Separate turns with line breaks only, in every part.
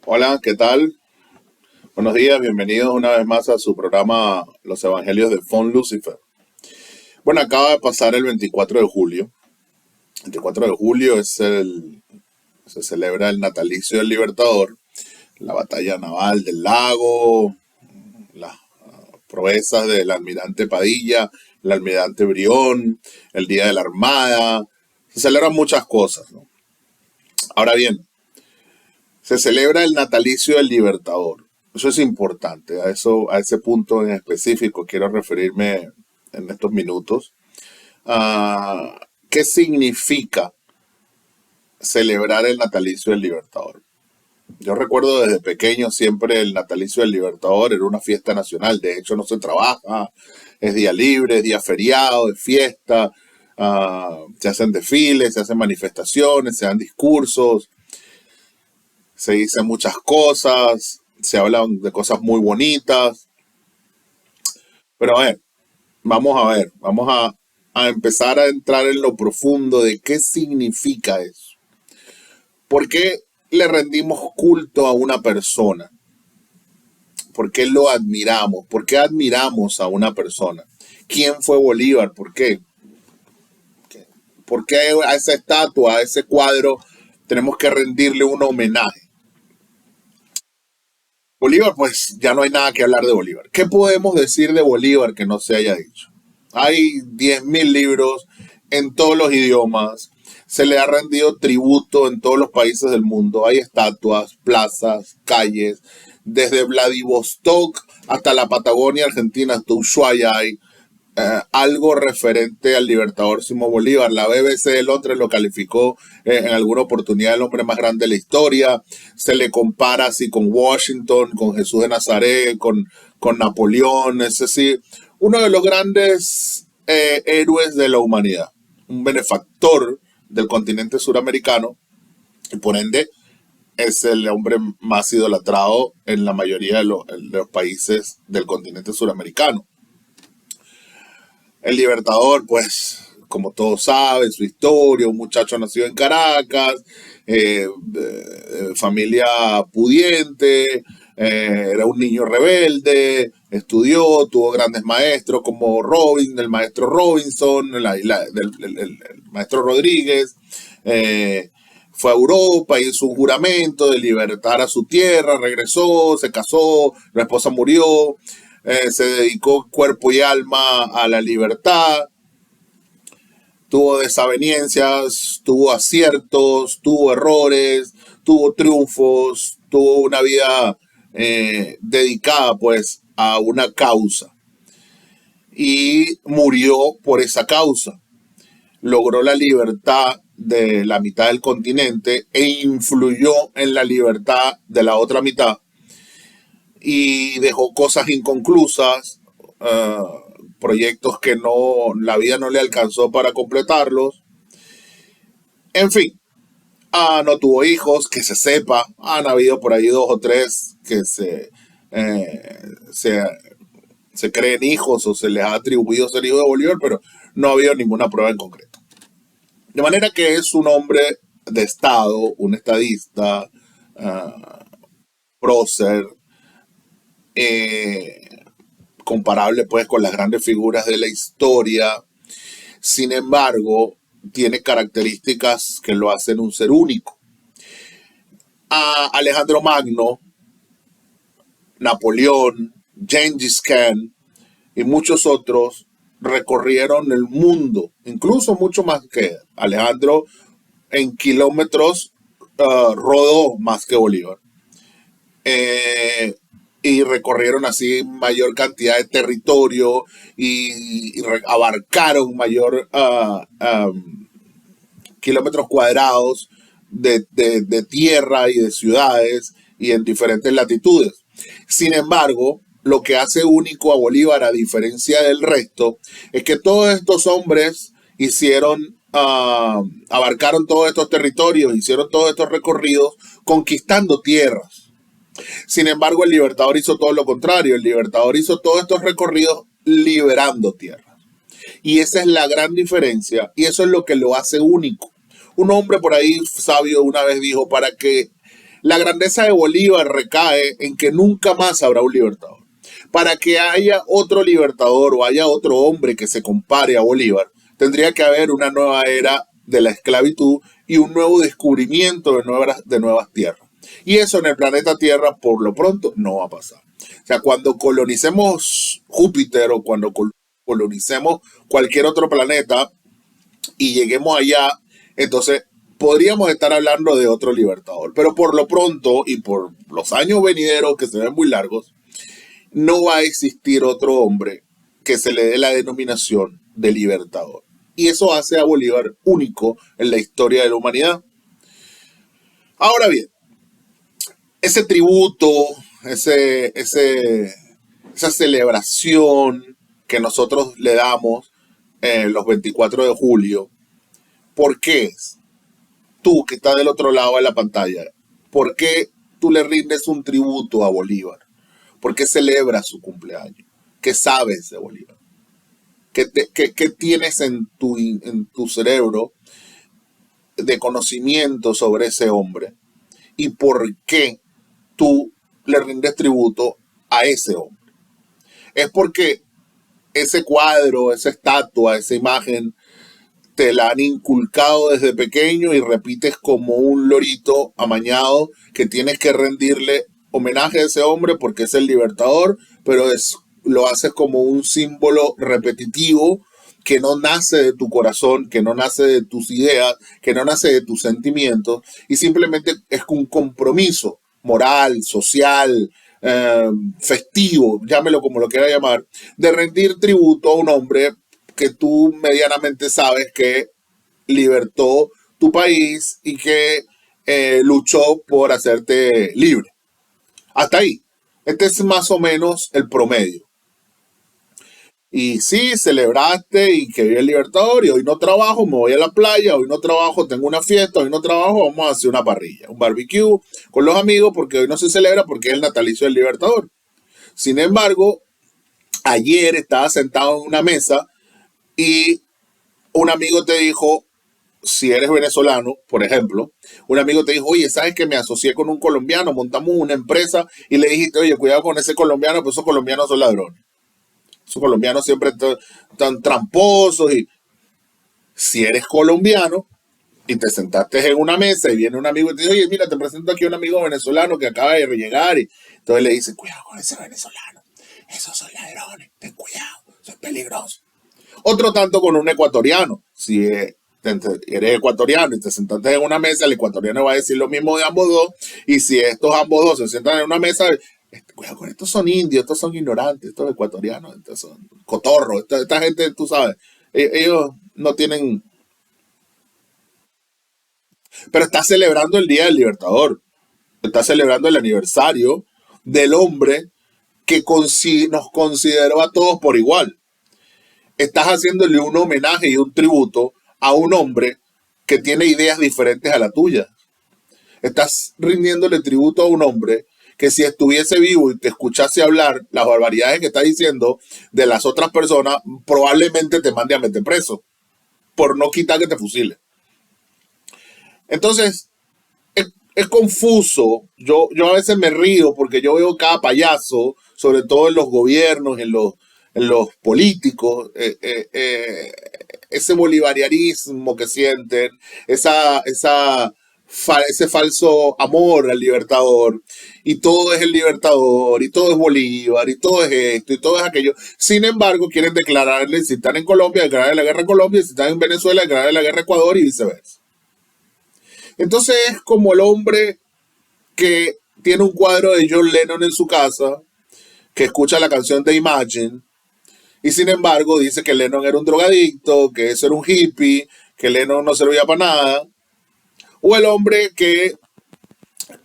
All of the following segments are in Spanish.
Hola, ¿qué tal? Buenos días, bienvenidos una vez más a su programa Los Evangelios de Von Lucifer. Bueno, acaba de pasar el 24 de julio. El 24 de julio se celebra el natalicio del Libertador, la batalla naval del lago, las proezas del almirante Padilla, el almirante Brión, el Día de la Armada. Se celebran muchas cosas, ¿no? Ahora bien, se celebra el natalicio del Libertador. Eso es importante, a ese punto en específico quiero referirme en estos minutos. ¿Qué significa celebrar el natalicio del Libertador? Yo recuerdo desde pequeño siempre el natalicio del Libertador era una fiesta nacional. De hecho, no se trabaja, es día libre, es día feriado, es fiesta. Se hacen desfiles, se hacen manifestaciones, se dan discursos, se dicen muchas cosas, se hablan de cosas muy bonitas. Pero vamos a empezar a entrar en lo profundo de qué significa eso. ¿Por qué le rendimos culto a una persona? ¿Por qué lo admiramos? ¿Por qué admiramos a una persona? ¿Quién fue Bolívar? ¿Por qué? ¿Por qué a esa estatua, a ese cuadro, tenemos que rendirle un homenaje? Bolívar, pues ya no hay nada que hablar de Bolívar. ¿Qué podemos decir de Bolívar que no se haya dicho? Hay 10.000 libros en todos los idiomas. Se le ha rendido tributo en todos los países del mundo. Hay estatuas, plazas, calles. Desde Vladivostok hasta la Patagonia Argentina, hasta Ushuaia hay algo referente al libertador Simón Bolívar. La BBC de Londres lo calificó en alguna oportunidad el hombre más grande de la historia. Se le compara así con Washington, con Jesús de Nazaret, con Napoleón. Es decir, uno de los grandes héroes de la humanidad, un benefactor del continente suramericano y por ende es el hombre más idolatrado en la mayoría de los países del continente suramericano. El Libertador, pues, como todos saben, su historia, un muchacho nacido en Caracas, familia pudiente, era un niño rebelde, estudió, tuvo grandes maestros como el maestro Robinson, el maestro Rodríguez, fue a Europa, hizo un juramento de libertar a su tierra, regresó, se casó, la esposa murió, se dedicó cuerpo y alma a la libertad, tuvo desavenencias, tuvo aciertos, tuvo errores, tuvo triunfos, tuvo una vida dedicada pues a una causa y murió por esa causa. Logró la libertad de la mitad del continente e influyó en la libertad de la otra mitad y dejó cosas inconclusas, proyectos que la vida no le alcanzó para completarlos. En fin, no tuvo hijos, que se sepa. Han habido por ahí 2 o 3 que se creen hijos o se les ha atribuido ser hijos de Bolívar, pero no ha habido ninguna prueba en concreto. De manera que es un hombre de Estado, un estadista, prócer, comparable pues con las grandes figuras de la historia. Sin embargo, tiene características que lo hacen un ser único. Alejandro Magno, Napoleón, Gengis Khan y muchos otros recorrieron el mundo, incluso mucho más que Alejandro en kilómetros rodó más que Bolívar. Y recorrieron así mayor cantidad de territorio y abarcaron mayor kilómetros cuadrados de tierra y de ciudades y en diferentes latitudes. Sin embargo, lo que hace único a Bolívar, a diferencia del resto, es que todos estos hombres abarcaron todos estos territorios, hicieron todos estos recorridos conquistando tierras. Sin embargo, el Libertador hizo todo lo contrario. El Libertador hizo todos estos recorridos liberando tierras. Y esa es la gran diferencia y eso es lo que lo hace único. Un hombre por ahí sabio una vez dijo, para que La grandeza de Bolívar recae en que nunca más habrá un libertador. Para que haya otro libertador o haya otro hombre que se compare a Bolívar, tendría que haber una nueva era de la esclavitud y un nuevo descubrimiento de nuevas tierras. Y eso en el planeta Tierra, por lo pronto, no va a pasar. O sea, cuando colonicemos Júpiter o cuando colonicemos cualquier otro planeta y lleguemos allá, entonces podríamos estar hablando de otro libertador. Pero por lo pronto y por los años venideros que se ven muy largos, no va a existir otro hombre que se le dé la denominación de libertador. Y eso hace a Bolívar único en la historia de la humanidad. Ahora bien, ese tributo, esa celebración que nosotros le damos los 24 de julio, ¿por qué es? Tú que estás del otro lado de la pantalla, ¿por qué tú le rindes un tributo a Bolívar? ¿Por qué celebras su cumpleaños? ¿Qué sabes de Bolívar? ¿Qué tienes en tu cerebro de conocimiento sobre ese hombre? ¿Y por qué tú le rindes tributo a ese hombre? Es porque ese cuadro, esa estatua, esa imagen, te la han inculcado desde pequeño y repites como un lorito amañado que tienes que rendirle homenaje a ese hombre porque es el libertador, pero lo haces como un símbolo repetitivo que no nace de tu corazón, que no nace de tus ideas, que no nace de tus sentimientos, y simplemente es un compromiso moral, social, festivo, llámelo como lo quiera llamar, de rendir tributo a un hombre que tú medianamente sabes que libertó tu país y que luchó por hacerte libre. Hasta ahí. Este es más o menos el promedio. Y sí, celebraste y que vive el Libertador y hoy no trabajo, me voy a la playa, hoy no trabajo, tengo una fiesta, hoy no trabajo, vamos a hacer una parrilla, un barbecue con los amigos porque hoy no se celebra porque es el natalicio del Libertador. Sin embargo, ayer estaba sentado en una mesa y un amigo te dijo, si eres venezolano, por ejemplo, un amigo te dijo, oye, ¿sabes que me asocié con un colombiano? Montamos una empresa y le dijiste, oye, cuidado con ese colombiano, pues esos colombianos son ladrones. Esos colombianos siempre están tramposos y si eres colombiano y te sentaste en una mesa y viene un amigo y te dice, oye, mira, te presento aquí a un amigo venezolano que acaba de llegar y entonces le dice, cuidado con ese venezolano, esos son ladrones, ten cuidado, eso es peligroso. Otro tanto con un ecuatoriano, si eres ecuatoriano y te sentaste en una mesa, el ecuatoriano va a decir lo mismo de ambos dos, y si estos ambos dos se sientan en una mesa, cuidado con estos son indios, estos son ignorantes, estos ecuatorianos, estos son cotorros, esta gente, tú sabes, ellos no tienen... Pero está celebrando el Día del Libertador, está celebrando el aniversario del hombre que nos consideró a todos por igual. Estás haciéndole un homenaje y un tributo a un hombre que tiene ideas diferentes a la tuya. Estás rindiéndole tributo a un hombre que si estuviese vivo y te escuchase hablar las barbaridades que está diciendo de las otras personas, probablemente te mande a meter preso por no quitar que te fusile. Entonces, es confuso. Yo a veces me río porque yo veo cada payaso, sobre todo en los gobiernos, en los políticos, ese bolivarianismo que sienten, ese falso amor al libertador, y todo es el libertador, y todo es Bolívar, y todo es esto, y todo es aquello. Sin embargo, quieren declararle, si están en Colombia, declararle la guerra a Colombia, si están en Venezuela, declararle la guerra a Ecuador y viceversa. Entonces es como el hombre que tiene un cuadro de John Lennon en su casa, que escucha la canción de Imagine, y sin embargo dice que Lennon era un drogadicto, que eso era un hippie, que Lennon no servía para nada. O el hombre que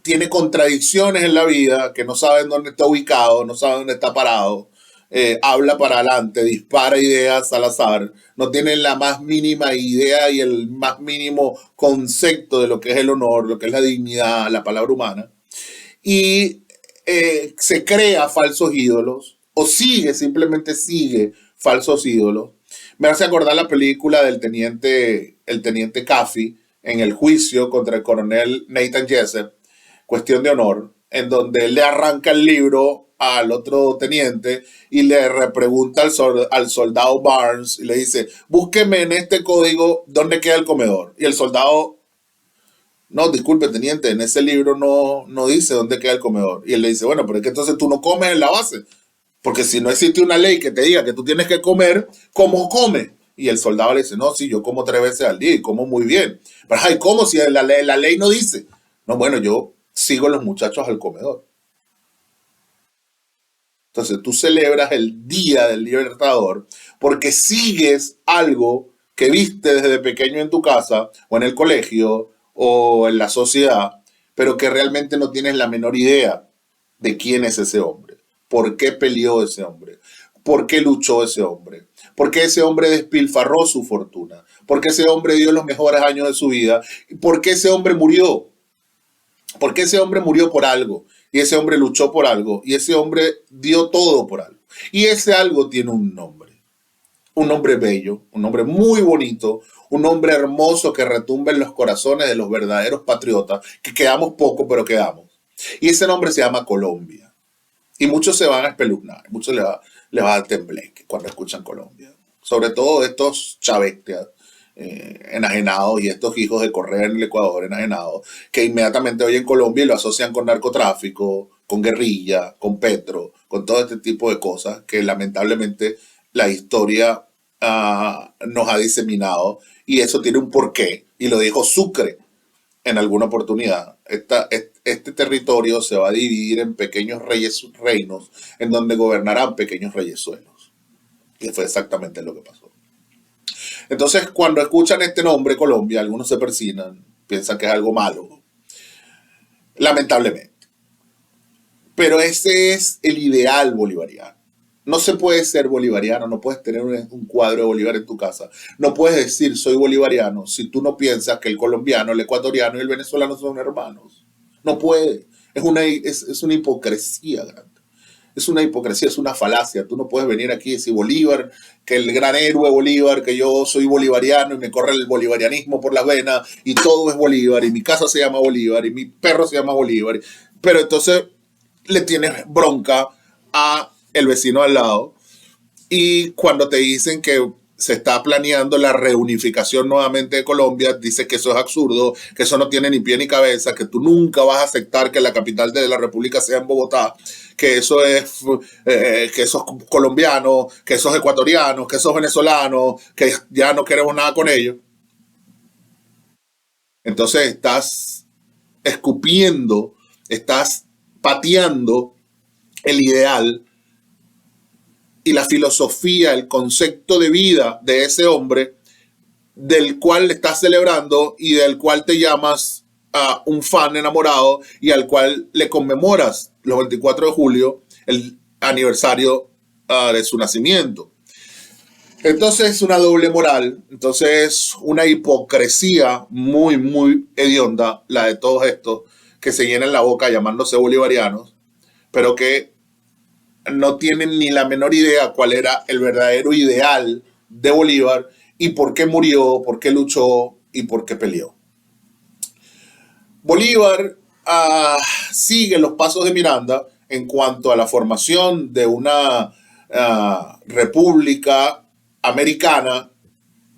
tiene contradicciones en la vida, que no sabe dónde está ubicado, no sabe dónde está parado, habla para adelante, dispara ideas al azar, no tiene la más mínima idea y el más mínimo concepto de lo que es el honor, lo que es la dignidad, la palabra humana. Y se crea falsos ídolos o simplemente sigue falsos ídolos. Me hace acordar la película del el teniente Caffey en el juicio contra el coronel Nathan Jessup, cuestión de honor, en donde él le arranca el libro al otro teniente y le repregunta al soldado Barnes y le dice, búsqueme en este código dónde queda el comedor. Y el soldado, no, disculpe teniente, en ese libro no dice dónde queda el comedor. Y él le dice, bueno, pero es que entonces tú no comes en la base. Porque si no existe una ley que te diga que tú tienes que comer, ¿cómo comes? Y el soldado le dice, no, sí, yo como 3 veces al día y como muy bien. Pero, ay, ¿cómo si la ley no dice? No, bueno, yo sigo a los muchachos al comedor. Entonces tú celebras el Día del Libertador porque sigues algo que viste desde pequeño en tu casa o en el colegio o en la sociedad, pero que realmente no tienes la menor idea de quién es ese hombre, por qué peleó ese hombre, por qué luchó ese hombre, por qué ese hombre despilfarró su fortuna, por qué ese hombre dio los mejores años de su vida, y por qué ese hombre murió, porque ese hombre murió por algo, y ese hombre luchó por algo, y ese hombre dio todo por algo. Y ese algo tiene un nombre bello, un nombre muy bonito, un nombre hermoso que retumba en los corazones de los verdaderos patriotas, que quedamos poco, pero quedamos. Y ese nombre se llama Colombia. Y muchos se van a espeluznar, muchos le va a dar tembleque cuando escuchan Colombia. Sobre todo estos chavestias enajenados y estos hijos de Correa en el Ecuador enajenados, que inmediatamente oyen Colombia y lo asocian con narcotráfico, con guerrilla, con Petro, con todo este tipo de cosas que lamentablemente la historia nos ha diseminado y eso tiene un porqué y lo dijo Sucre en alguna oportunidad. Este territorio se va a dividir en pequeños reinos en donde gobernarán pequeños reyesuelos. Y fue exactamente lo que pasó. Entonces, cuando escuchan este nombre, Colombia, algunos se persignan, piensan que es algo malo, lamentablemente. Pero ese es el ideal bolivariano. No se puede ser bolivariano, no puedes tener un cuadro de Bolívar en tu casa. No puedes decir soy bolivariano si tú no piensas que el colombiano, el ecuatoriano y el venezolano son hermanos. No puede. Es una hipocresía grande. Es una hipocresía, es una falacia. Tú no puedes venir aquí y decir Bolívar, que el gran héroe Bolívar, que yo soy bolivariano y me corre el bolivarianismo por las venas y todo es Bolívar y mi casa se llama Bolívar y mi perro se llama Bolívar. Pero entonces le tienes bronca a el vecino al lado y cuando te dicen que se está planeando la reunificación nuevamente de Colombia, dices que eso es absurdo, que eso no tiene ni pie ni cabeza, que tú nunca vas a aceptar que la capital de la República sea en Bogotá, que eso es colombianos, que esos ecuatorianos, que esos venezolanos, que ya no queremos nada con ellos. Entonces estás escupiendo, estás pateando el ideal y la filosofía, el concepto de vida de ese hombre del cual le estás celebrando y del cual te llamas un fan enamorado y al cual le conmemoras los 24 de julio, el aniversario de su nacimiento. Entonces es una doble moral, entonces una hipocresía muy, muy hedionda la de todos estos que se llenan la boca llamándose bolivarianos, pero que no tienen ni la menor idea cuál era el verdadero ideal de Bolívar y por qué murió, por qué luchó y por qué peleó. Bolívar sigue los pasos de Miranda en cuanto a la formación de una república americana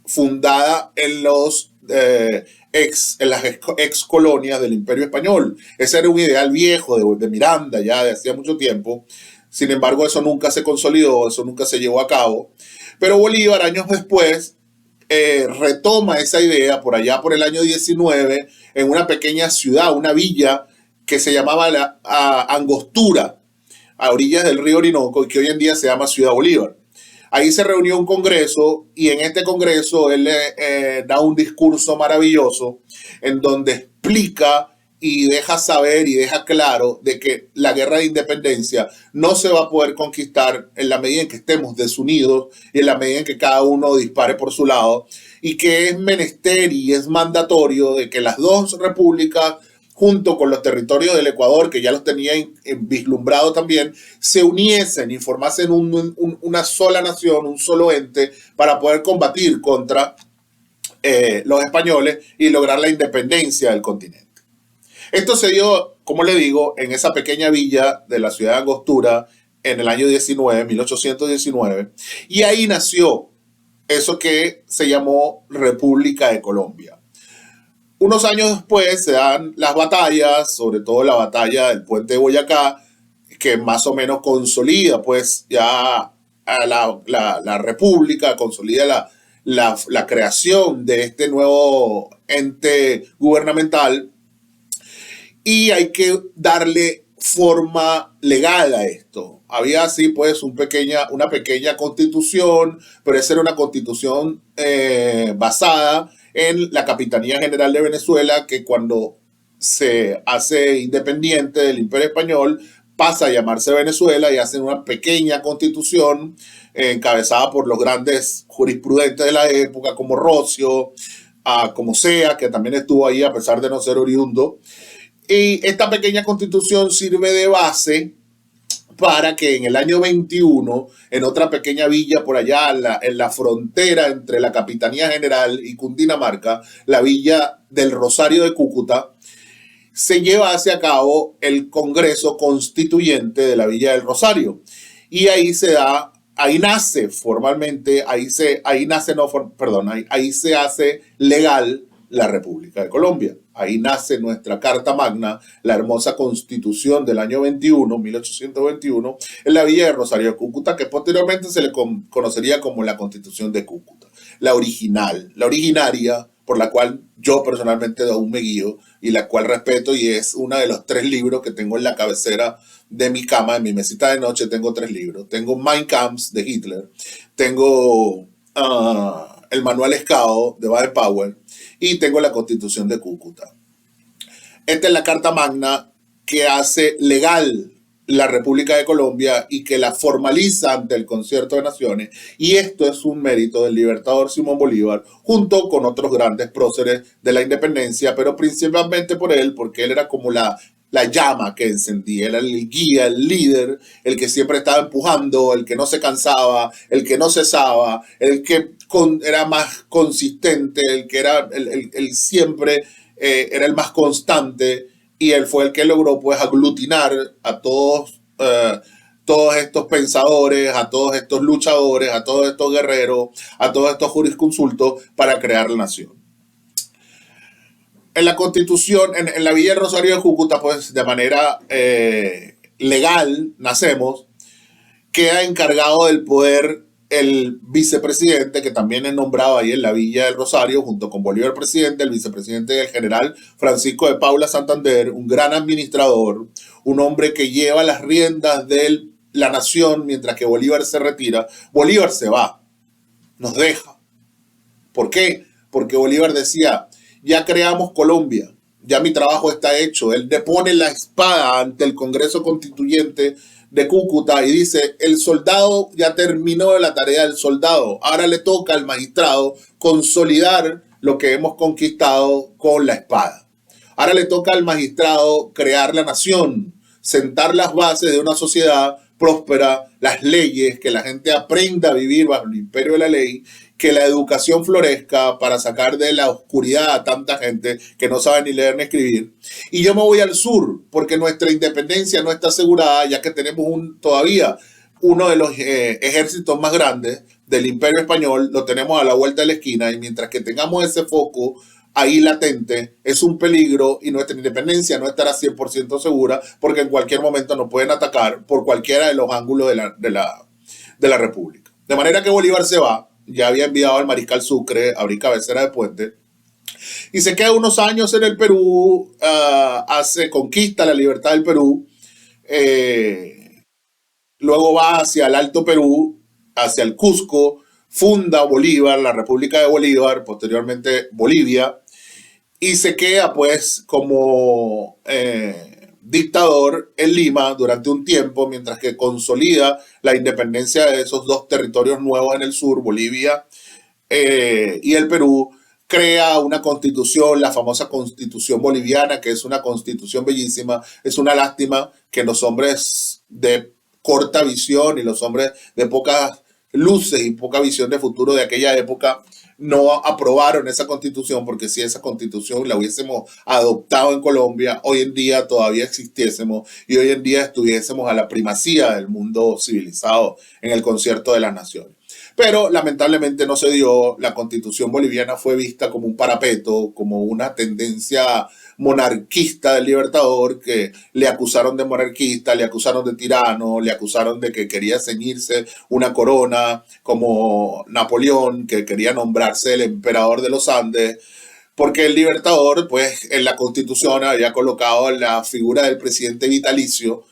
fundada en en las ex colonias del Imperio Español. Ese era un ideal viejo de Miranda ya de hacía mucho tiempo. Sin embargo, eso nunca se consolidó, eso nunca se llevó a cabo. Pero Bolívar, años después, retoma esa idea por allá por el año 19 en una pequeña ciudad, una villa que se llamaba Angostura, a orillas del río Orinoco, y que hoy en día se llama Ciudad Bolívar. Ahí se reunió un congreso y en este congreso él da un discurso maravilloso en donde explica y deja saber y deja claro de que la guerra de independencia no se va a poder conquistar en la medida en que estemos desunidos y en la medida en que cada uno dispare por su lado y que es menester y es mandatorio de que las dos repúblicas junto con los territorios del Ecuador, que ya los tenía vislumbrado también, se uniesen y formasen una sola nación, un solo ente, para poder combatir contra los españoles y lograr la independencia del continente. Esto se dio, como le digo, en esa pequeña villa de la ciudad de Angostura en el año 1819, y ahí nació eso que se llamó República de Colombia. Unos años después se dan las batallas, sobre todo la batalla del puente de Boyacá, que más o menos consolida pues ya a la República, consolida la creación de este nuevo ente gubernamental, y hay que darle forma legal a esto. Había así pues una pequeña constitución, pero esa era una constitución basada en la Capitanía General de Venezuela, que cuando se hace independiente del Imperio Español pasa a llamarse Venezuela, y hacen una pequeña constitución encabezada por los grandes jurisprudentes de la época como Rocio, como Sea, que también estuvo ahí a pesar de no ser oriundo. Y esta pequeña constitución sirve de base para que en el año 21, en otra pequeña villa por allá, en la frontera entre la Capitanía General y Cundinamarca, la villa del Rosario de Cúcuta, se llevase a cabo el Congreso Constituyente de la Villa del Rosario. Y ahí se da, ahí nace formalmente, ahí se hace legal la República de Colombia. Ahí nace nuestra Carta Magna, la hermosa Constitución del año 1821, en la Villa de Rosario de Cúcuta, que posteriormente se le conocería como la Constitución de Cúcuta. La original, la originaria, por la cual yo personalmente aún me guío y la cual respeto, y es uno de los 3 libros que tengo en la cabecera de mi cama, en mi mesita de noche tengo 3 libros. Tengo Mein Kampf de Hitler, tengo el Manual Escao de Baden-Powell, y tengo la Constitución de Cúcuta. Esta es la Carta Magna que hace legal la República de Colombia y que la formaliza ante el Concierto de Naciones, y esto es un mérito del libertador Simón Bolívar junto con otros grandes próceres de la independencia, pero principalmente por él, porque él era como la llama que encendía, era el guía, el líder, el que siempre estaba empujando, el que no se cansaba, el que no cesaba, el que era más consistente, el que era el siempre era el más constante, y él fue el que logró pues aglutinar a todos estos pensadores, a todos estos luchadores, a todos estos guerreros, a todos estos jurisconsultos para crear la nación. En la Constitución, en la Villa del Rosario de Cúcuta, pues de manera legal nacemos, queda encargado del poder el vicepresidente, que también es nombrado ahí en la Villa del Rosario, junto con Bolívar presidente, el vicepresidente del general Francisco de Paula Santander, un gran administrador, un hombre que lleva las riendas de la nación mientras que Bolívar se retira. Bolívar se va, nos deja. ¿Por qué? Porque Bolívar decía: ya creamos Colombia, ya mi trabajo está hecho. Él depone la espada ante el Congreso Constituyente de Cúcuta y dice: el soldado ya terminó la tarea del soldado, ahora le toca al magistrado consolidar lo que hemos conquistado con la espada. Ahora le toca al magistrado crear la nación, sentar las bases de una sociedad próspera, las leyes, que la gente aprenda a vivir bajo el imperio de la ley, que la educación florezca para sacar de la oscuridad a tanta gente que no sabe ni leer ni escribir. Y yo me voy al sur porque nuestra independencia no está asegurada, ya que tenemos todavía uno de los ejércitos más grandes del imperio español, lo tenemos a la vuelta de la esquina, y mientras que tengamos ese foco ahí latente, es un peligro, y nuestra independencia no estará 100% segura, porque en cualquier momento nos pueden atacar por cualquiera de los ángulos de la República. De manera que Bolívar se va, ya había enviado al mariscal Sucre a abrir cabecera de puente, y se queda unos años en el Perú, conquista la libertad del Perú, luego va hacia el Alto Perú, hacia el Cusco, funda Bolívar, la República de Bolívar, posteriormente Bolivia, y se queda pues como dictador en Lima durante un tiempo, mientras que consolida la independencia de esos 2 territorios nuevos en el sur, Bolivia y el Perú. Crea una constitución, la famosa Constitución Boliviana, que es una constitución bellísima. Es una lástima que los hombres de corta visión y los hombres de pocas luces y poca visión de futuro de aquella época no aprobaron esa constitución, porque si esa constitución la hubiésemos adoptado en Colombia, hoy en día todavía existiésemos y hoy en día estuviésemos a la primacía del mundo civilizado en el concierto de las naciones. Pero lamentablemente no se dio. La constitución boliviana fue vista como un parapeto, como una tendencia monarquista del Libertador, que le acusaron de monarquista, le acusaron de tirano, le acusaron de que quería ceñirse una corona como Napoleón, que quería nombrarse el emperador de los Andes, porque el Libertador, pues en la constitución había colocado la figura del presidente vitalicio,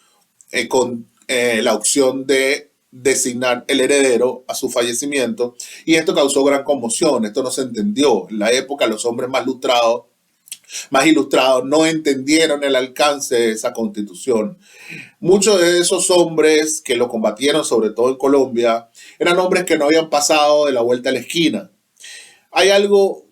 con la opción de designar el heredero a su fallecimiento, y esto causó gran conmoción. Esto no se entendió. En la época los hombres más ilustrados no entendieron el alcance de esa constitución. Muchos de esos hombres que lo combatieron, sobre todo en Colombia, eran hombres que no habían pasado de la vuelta a la esquina. Hay algo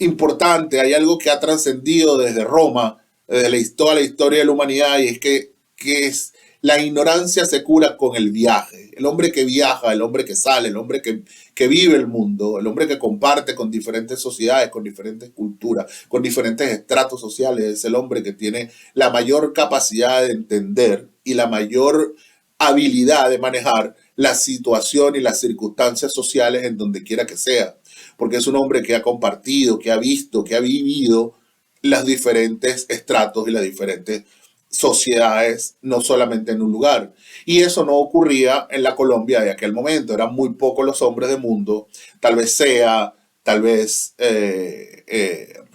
importante, hay algo que ha trascendido desde Roma, desde toda la historia de la humanidad, y es que es la ignorancia se cura con el viaje. El hombre que viaja, el hombre que sale, el hombre que vive el mundo, el hombre que comparte con diferentes sociedades, con diferentes culturas, con diferentes estratos sociales, es el hombre que tiene la mayor capacidad de entender y la mayor habilidad de manejar la situación y las circunstancias sociales en donde quiera que sea. Porque es un hombre que ha compartido, que ha visto, que ha vivido los diferentes estratos y las diferentes sociedades, no solamente en un lugar. Y eso no ocurría en la Colombia de aquel momento. Eran muy pocos los hombres del mundo, tal vez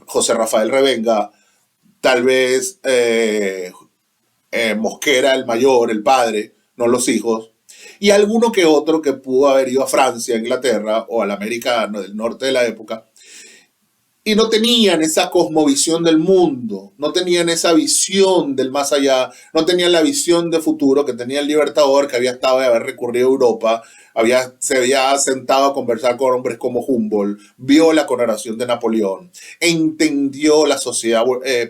José Rafael Revenga, tal vez Mosquera, el mayor, el padre, no los hijos, y alguno que otro que pudo haber ido a Francia, a Inglaterra o al americano del norte de la época, y no tenían esa cosmovisión del mundo, no tenían esa visión del más allá, no tenían la visión de futuro que tenía el Libertador, que había estado de haber recurrido a Europa, se había sentado a conversar con hombres como Humboldt, vio la coronación de Napoleón, entendió la sociedad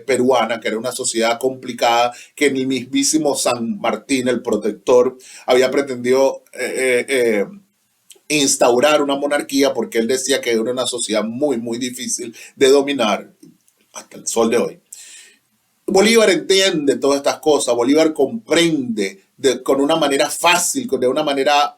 peruana, que era una sociedad complicada, que en el mismísimo San Martín, el protector, había pretendido instaurar una monarquía, porque él decía que era una sociedad muy, muy difícil de dominar hasta el sol de hoy. Bolívar entiende todas estas cosas, Bolívar comprende con una manera fácil, de una manera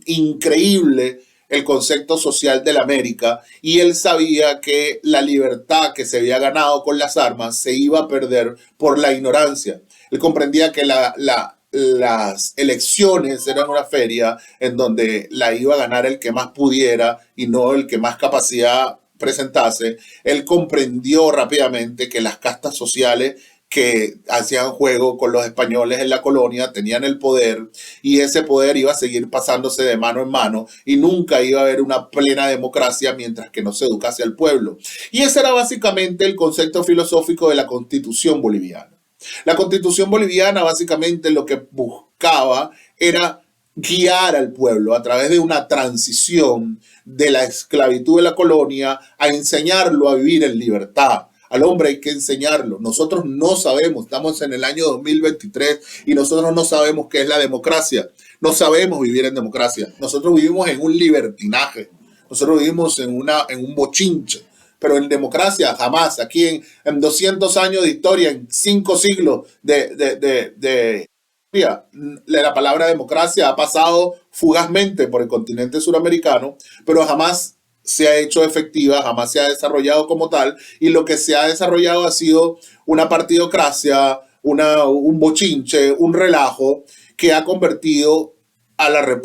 increíble el concepto social de la América, y él sabía que la libertad que se había ganado con las armas se iba a perder por la ignorancia. Él comprendía que las elecciones eran una feria en donde la iba a ganar el que más pudiera y no el que más capacidad presentase. Él comprendió rápidamente que las castas sociales que hacían juego con los españoles en la colonia tenían el poder, y ese poder iba a seguir pasándose de mano en mano y nunca iba a haber una plena democracia mientras que no se educase al pueblo. Y ese era básicamente el concepto filosófico de la Constitución boliviana. La Constitución boliviana básicamente lo que buscaba era guiar al pueblo a través de una transición de la esclavitud de la colonia a enseñarlo a vivir en libertad. Al hombre hay que enseñarlo. Nosotros no sabemos, estamos en el año 2023 y nosotros no sabemos qué es la democracia. No sabemos vivir en democracia. Nosotros vivimos en un libertinaje. Nosotros vivimos en un bochinche. Pero en democracia jamás. Aquí en 200 años de historia, en 5 siglos de historia, la palabra democracia ha pasado fugazmente por el continente suramericano, pero jamás se ha hecho efectiva, jamás se ha desarrollado como tal, y lo que se ha desarrollado ha sido una partidocracia, un bochinche, un relajo que ha convertido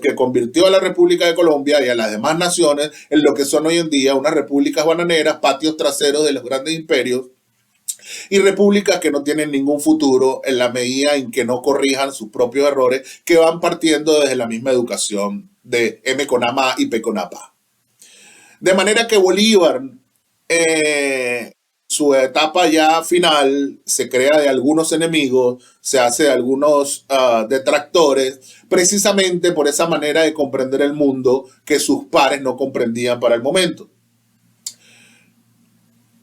que convirtió a la República de Colombia y a las demás naciones en lo que son hoy en día unas repúblicas bananeras, patios traseros de los grandes imperios, y repúblicas que no tienen ningún futuro en la medida en que no corrijan sus propios errores, que van partiendo desde la misma educación de M con A más y P con A pa. De manera que Bolívar, su etapa ya final, se crea de algunos enemigos, se hace de algunos detractores, precisamente por esa manera de comprender el mundo que sus pares no comprendían para el momento.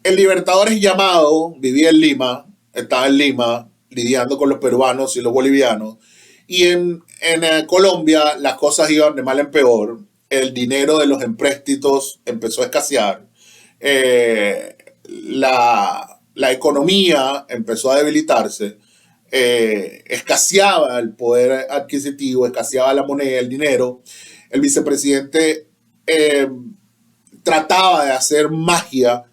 El Libertador es llamado, vivía en Lima, estaba en Lima, lidiando con los peruanos y los bolivianos, y en Colombia las cosas iban de mal en peor. el dinero de los empréstitos empezó a escasear, la economía empezó a debilitarse, escaseaba el poder adquisitivo, escaseaba la moneda, el dinero. El vicepresidente trataba de hacer magia.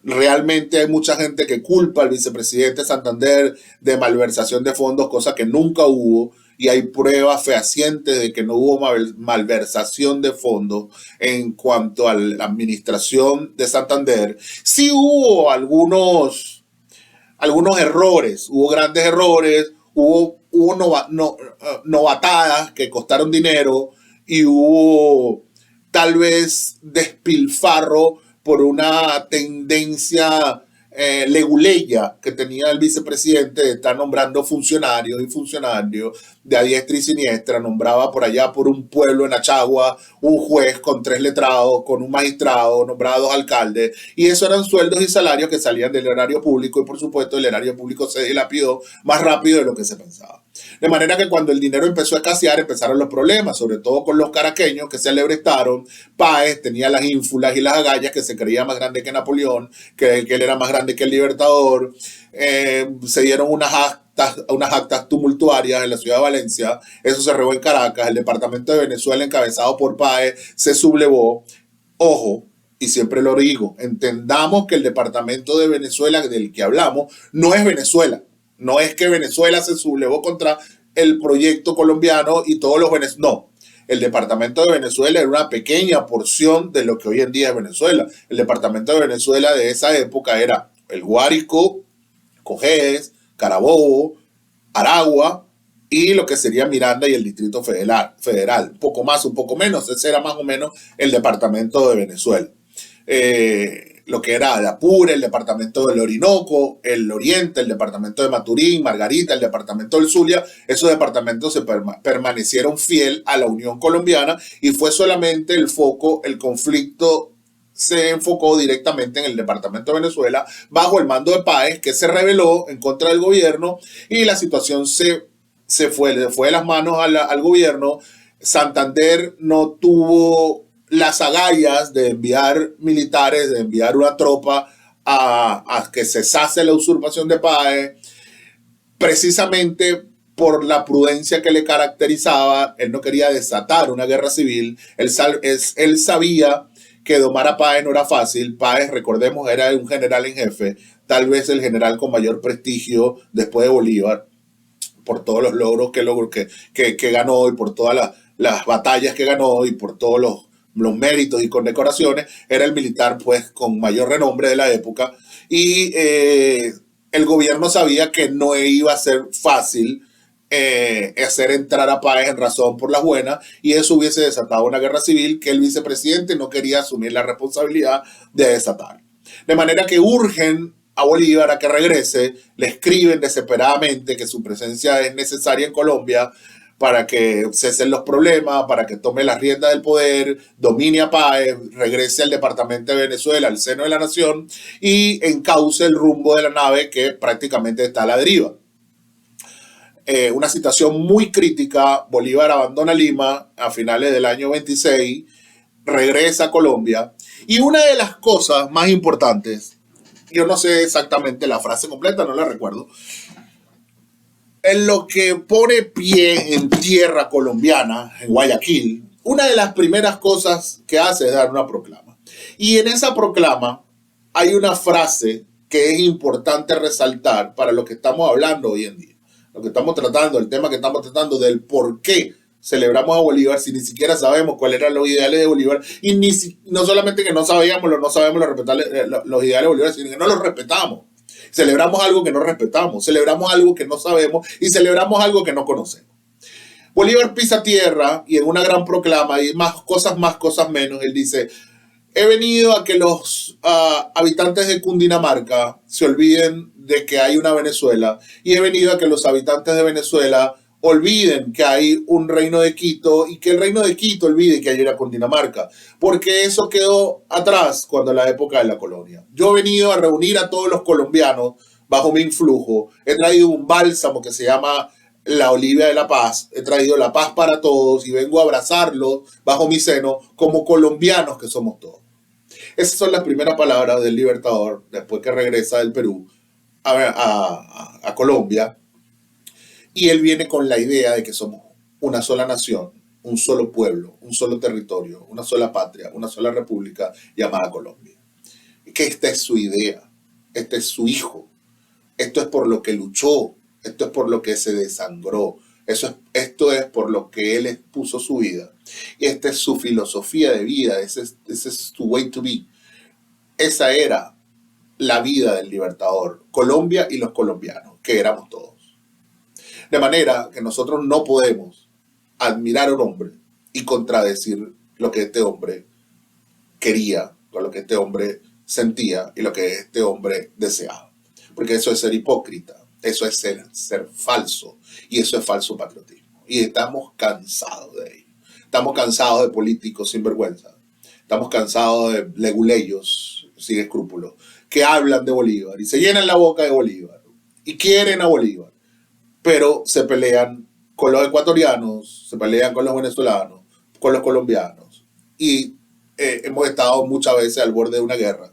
Realmente hay mucha gente que culpa al vicepresidente Santander de malversación de fondos, cosa que nunca hubo, y hay pruebas fehacientes de que no hubo malversación de fondos en cuanto a la administración de Santander. Sí hubo algunos errores, hubo grandes errores, hubo novatadas que costaron dinero y hubo tal vez despilfarro por una tendencia leguleya que tenía el vicepresidente de estar nombrando funcionarios y funcionarios de a diestra y siniestra. Nombraba por allá por un pueblo en Achagua un juez con 3 letrados, con un magistrado, nombraba 2 alcaldes, y eso eran sueldos y salarios que salían del erario público, y por supuesto el erario público se dilapidó más rápido de lo que se pensaba. De manera que cuando el dinero empezó a escasear, empezaron los problemas, sobre todo con los caraqueños que se alebrestaron. Páez tenía las ínfulas y las agallas, que se creía más grande que Napoleón, que él era más grande que el Libertador. Se dieron unas actas tumultuarias en la ciudad de Valencia. Eso se regó en Caracas. El departamento de Venezuela, encabezado por Páez, se sublevó. Ojo, y siempre lo digo, entendamos que el departamento de Venezuela del que hablamos no es Venezuela. No es que Venezuela se sublevó contra el proyecto colombiano y todos los venezolanos. No, el departamento de Venezuela era una pequeña porción de lo que hoy en día es Venezuela. El departamento de Venezuela de esa época era el Guárico, Cojedes, Carabobo, Aragua y lo que sería Miranda y el Distrito Federal. Un poco más, un poco menos. Ese era más o menos el departamento de Venezuela. Lo que era el Apure, el departamento del Orinoco, el Oriente, el departamento de Maturín, Margarita, el departamento del Zulia. Esos departamentos se permanecieron fiel a la Unión Colombiana, y fue solamente el conflicto se enfocó directamente en el departamento de Venezuela bajo el mando de Páez, que se rebeló en contra del gobierno, y la situación se fue de las manos al gobierno. Santander no tuvo las agallas de enviar militares, de enviar una tropa a que cesase la usurpación de Páez, precisamente por la prudencia que le caracterizaba. Él no quería desatar una guerra civil. Él sabía que domar a Páez no era fácil. Páez, recordemos, era un general en jefe, tal vez el general con mayor prestigio después de Bolívar, por todos los logros que ganó, y por todas las batallas que ganó, y por todos los méritos y condecoraciones. Era el militar pues con mayor renombre de la época, y el gobierno sabía que no iba a ser fácil hacer entrar a Páez en razón por las buenas, y eso hubiese desatado una guerra civil que el vicepresidente no quería asumir la responsabilidad de desatar. De manera que urgen a Bolívar a que regrese, le escriben desesperadamente que su presencia es necesaria en Colombia para que cesen los problemas, para que tome las riendas del poder, domine a Páez, regrese al departamento de Venezuela, al seno de la nación, y encauce el rumbo de la nave que prácticamente está a la deriva. Una situación muy crítica. Bolívar abandona Lima a finales del año 26, regresa a Colombia, y una de las cosas más importantes, yo no sé exactamente la frase completa, no la recuerdo, en lo que pone pie en tierra colombiana, en Guayaquil, una de las primeras cosas que hace es dar una proclama. Y en esa proclama hay una frase que es importante resaltar para lo que estamos hablando hoy en día. Lo que estamos tratando, el tema que estamos tratando del por qué celebramos a Bolívar si ni siquiera sabemos cuáles eran los ideales de Bolívar, y no solamente que no sabemos los ideales de Bolívar, sino que no los respetamos. Celebramos algo que no respetamos, celebramos algo que no sabemos, y celebramos algo que no conocemos. Bolívar pisa tierra, y en una gran proclama, y más cosas menos, él dice: he venido a que los habitantes de Cundinamarca se olviden de que hay una Venezuela, y he venido a que los habitantes de Venezuela olviden que hay un reino de Quito, y que el reino de Quito olvide que hay una Cundinamarca, porque eso quedó atrás cuando la época de la colonia. Yo he venido a reunir a todos los colombianos bajo mi influjo. He traído un bálsamo que se llama la Olivia de la Paz, he traído la paz para todos y vengo a abrazarlos bajo mi seno como colombianos que somos todos. Esas son las primeras palabras del Libertador después que regresa del Perú a Colombia, y él viene con la idea de que somos una sola nación, un solo pueblo, un solo territorio, una sola patria, una sola república llamada Colombia. Que esta es su idea, este es su hijo, esto es por lo que luchó, esto es por lo que se desangró, esto es por lo que él expuso su vida. Y esta es su filosofía de vida, ese es su way to be. Esa era la vida del Libertador, Colombia y los colombianos, que éramos todos. De manera que nosotros no podemos admirar a un hombre y contradecir lo que este hombre quería, o lo que este hombre sentía y lo que este hombre deseaba. Porque eso es ser hipócrita, eso es ser falso, y eso es falso patriotismo. Y estamos cansados de ello. Estamos cansados de políticos sin vergüenza. Estamos cansados de leguleyos sin escrúpulos que hablan de Bolívar y se llenan la boca de Bolívar y quieren a Bolívar, pero se pelean con los ecuatorianos, se pelean con los venezolanos, con los colombianos, y hemos estado muchas veces al borde de una guerra.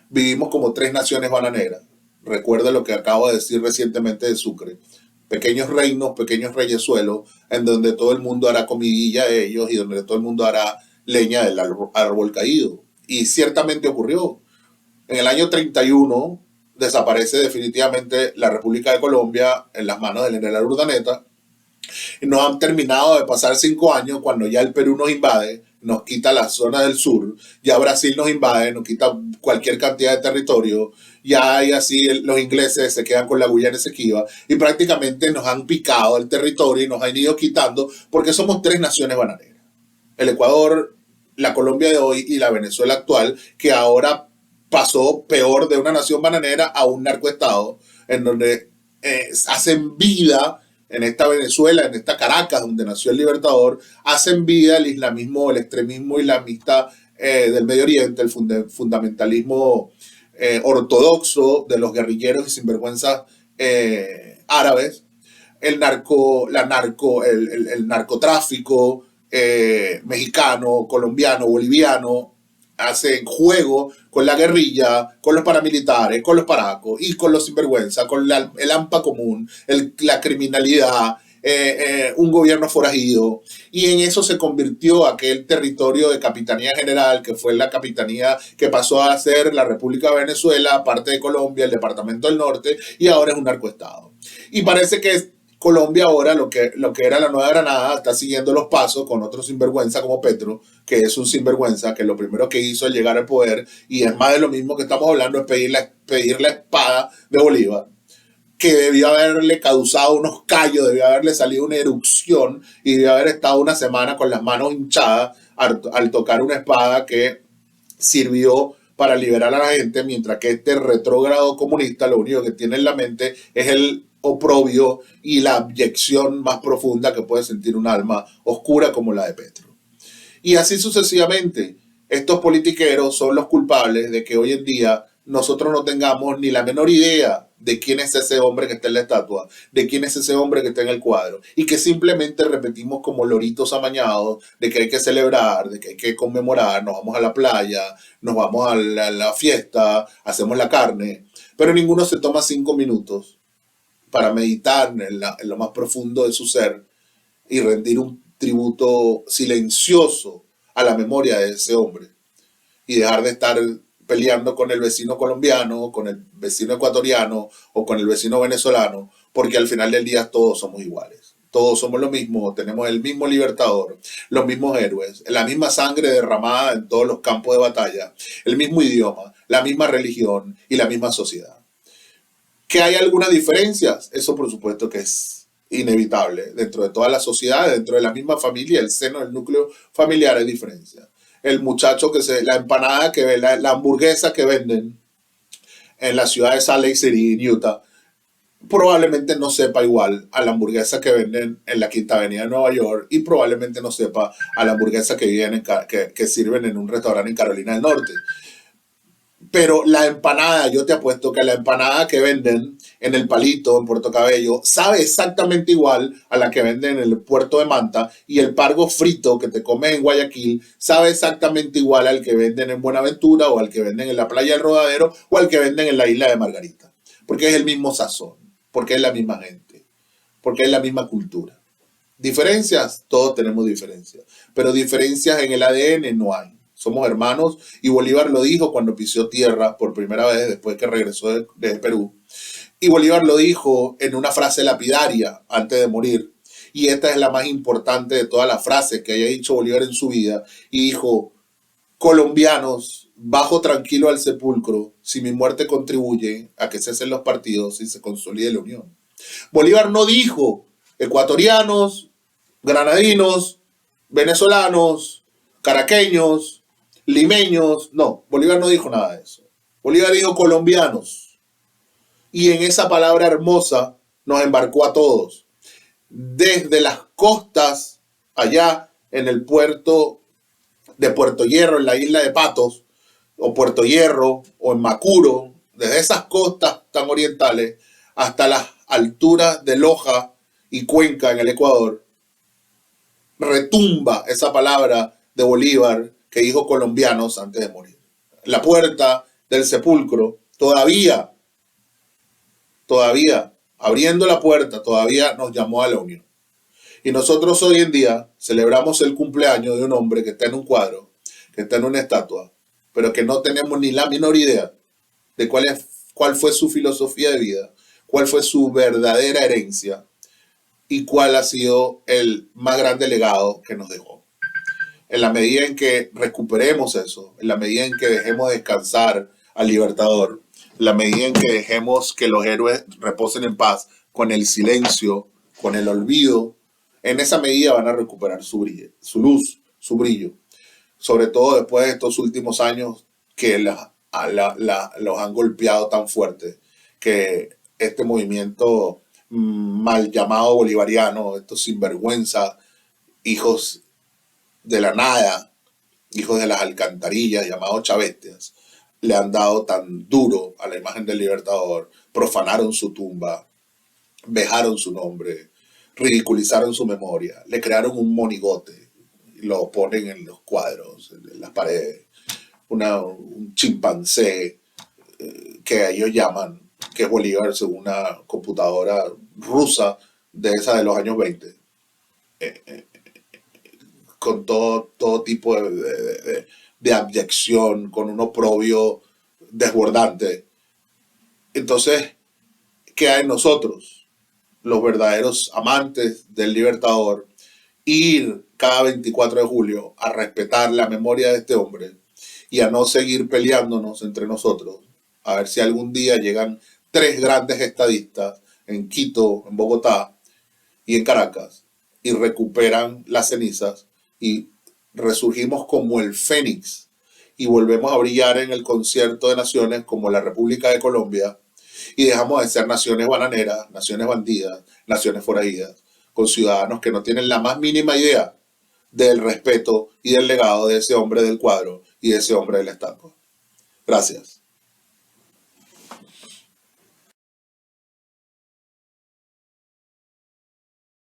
Vivimos como tres naciones bananeras. Recuerda lo que acabo de decir recientemente de Sucre. Pequeños reinos, pequeños reyesuelos, en donde todo el mundo hará comidilla de ellos y donde todo el mundo hará leña del árbol caído. Y ciertamente ocurrió. En el año 31 desaparece definitivamente la República de Colombia en las manos del general Urdaneta. Y nos han terminado de pasar 5 años cuando ya el Perú nos invade, nos quita la zona del sur, ya Brasil nos invade, nos quita cualquier cantidad de territorio, ya hay así los ingleses se quedan con la Guyana Esequiba y prácticamente nos han picado el territorio y nos han ido quitando porque somos tres naciones bananeras. El Ecuador, la Colombia de hoy y la Venezuela actual, que ahora pasó peor de una nación bananera a un narcoestado, en donde hacen vida en esta Venezuela, en esta Caracas, donde nació el Libertador, hacen vida el islamismo, el extremismo islamista del Medio Oriente, el fundamentalismo ortodoxo de los guerrilleros y sinvergüenzas árabes, el narcotráfico mexicano, colombiano, boliviano, hacen juego con la guerrilla, con los paramilitares, con los paracos y con los sinvergüenza, con el AMPA común, la criminalidad, un gobierno forajido. Y en eso se convirtió aquel territorio de Capitanía General, que fue la capitanía que pasó a ser la República de Venezuela, parte de Colombia, el Departamento del Norte, y ahora es un narcoestado. Y parece que Colombia ahora, lo que era la Nueva Granada, está siguiendo los pasos con otro sinvergüenza como Petro, que es un sinvergüenza, que lo primero que hizo al llegar al poder, y es más de lo mismo que estamos hablando, es pedir la espada de Bolívar, que debió haberle causado unos callos, debió haberle salido una erupción, y debió haber estado una semana con las manos hinchadas al tocar una espada que sirvió para liberar a la gente, mientras que este retrógrado comunista lo único que tiene en la mente es el oprobio y la abyección más profunda que puede sentir un alma oscura como la de Petro. Y así sucesivamente, estos politiqueros son los culpables de que hoy en día nosotros no tengamos ni la menor idea de quién es ese hombre que está en la estatua, de quién es ese hombre que está en el cuadro, y que simplemente repetimos como loritos amañados de que hay que celebrar, de que hay que conmemorar, nos vamos a la playa, nos vamos a la fiesta, hacemos la carne, pero ninguno se toma 5 minutos para meditar en lo más profundo de su ser y rendir un tributo silencioso a la memoria de ese hombre y dejar de estar peleando con el vecino colombiano, con el vecino ecuatoriano o con el vecino venezolano, porque al final del día todos somos iguales. Todos somos lo mismo, tenemos el mismo Libertador, los mismos héroes, la misma sangre derramada en todos los campos de batalla, el mismo idioma, la misma religión y la misma sociedad. ¿Que hay algunas diferencias? Eso por supuesto que es inevitable. Dentro de toda la sociedad, dentro de la misma familia, el seno del núcleo familiar hay diferencias. El muchacho la empanada que ve, la hamburguesa que venden en la ciudad de Salt Lake City, Utah, probablemente no sepa igual a la hamburguesa que venden en la Quinta Avenida de Nueva York y probablemente no sepa a la hamburguesa que sirven en un restaurante en Carolina del Norte. Pero la empanada, yo te apuesto que la empanada que venden en el Palito, en Puerto Cabello, sabe exactamente igual a la que venden en el puerto de Manta, y el pargo frito que te comes en Guayaquil sabe exactamente igual al que venden en Buenaventura o al que venden en la playa del Rodadero o al que venden en la isla de Margarita. Porque es el mismo sazón, porque es la misma gente, porque es la misma cultura. Diferencias, todos tenemos diferencias, pero diferencias en el ADN no hay. Somos hermanos, y Bolívar lo dijo cuando pisó tierra por primera vez después que regresó de Perú. Y Bolívar lo dijo en una frase lapidaria antes de morir. Y esta es la más importante de todas las frases que haya dicho Bolívar en su vida. Y dijo: colombianos, bajo tranquilo al sepulcro si mi muerte contribuye a que cesen los partidos y se consolide la unión. Bolívar no dijo ecuatorianos, granadinos, venezolanos, caraqueños, limeños. No, Bolívar no dijo nada de eso. Bolívar dijo colombianos. Y en esa palabra hermosa nos embarcó a todos. Desde las costas, allá en el puerto de Puerto Hierro, en la isla de Patos, o Puerto Hierro, o en Macuro, desde esas costas tan orientales hasta las alturas de Loja y Cuenca en el Ecuador, retumba esa palabra de Bolívar que dijo colombianos antes de morir. La puerta del sepulcro todavía, abriendo la puerta, todavía nos llamó a la unión. Y nosotros hoy en día celebramos el cumpleaños de un hombre que está en un cuadro, que está en una estatua, pero que no tenemos ni la menor idea de cuál fue su filosofía de vida, cuál fue su verdadera herencia y cuál ha sido el más grande legado que nos dejó. En la medida en que recuperemos eso, en la medida en que dejemos descansar al Libertador, en la medida en que dejemos que los héroes reposen en paz, con el silencio, con el olvido, en esa medida van a recuperar su brillo, su luz, su brillo. Sobre todo después de estos últimos años que los han golpeado tan fuerte, que este movimiento mal llamado bolivariano, estos sinvergüenza, hijos de la nada, hijos de las alcantarillas, llamados chavestias, le han dado tan duro a la imagen del Libertador, profanaron su tumba, vejaron su nombre, ridiculizaron su memoria, le crearon un monigote, lo ponen en los cuadros, en las paredes, un chimpancé que ellos llaman, que es Bolívar según una computadora rusa de esa de los años 20, con todo tipo de abyección, con un oprobio desbordante. Entonces, ¿qué hay en nosotros, los verdaderos amantes del Libertador? Ir cada 24 de julio a respetar la memoria de este hombre y a no seguir peleándonos entre nosotros, a ver si algún día llegan 3 grandes estadistas en Quito, en Bogotá y en Caracas y recuperan las cenizas y resurgimos como el Fénix y volvemos a brillar en el concierto de naciones como la República de Colombia, y dejamos de ser naciones bananeras, naciones bandidas, naciones forajidas, con ciudadanos que no tienen la más mínima idea del respeto y del legado de ese hombre del cuadro y de ese hombre de la estatua. Gracias.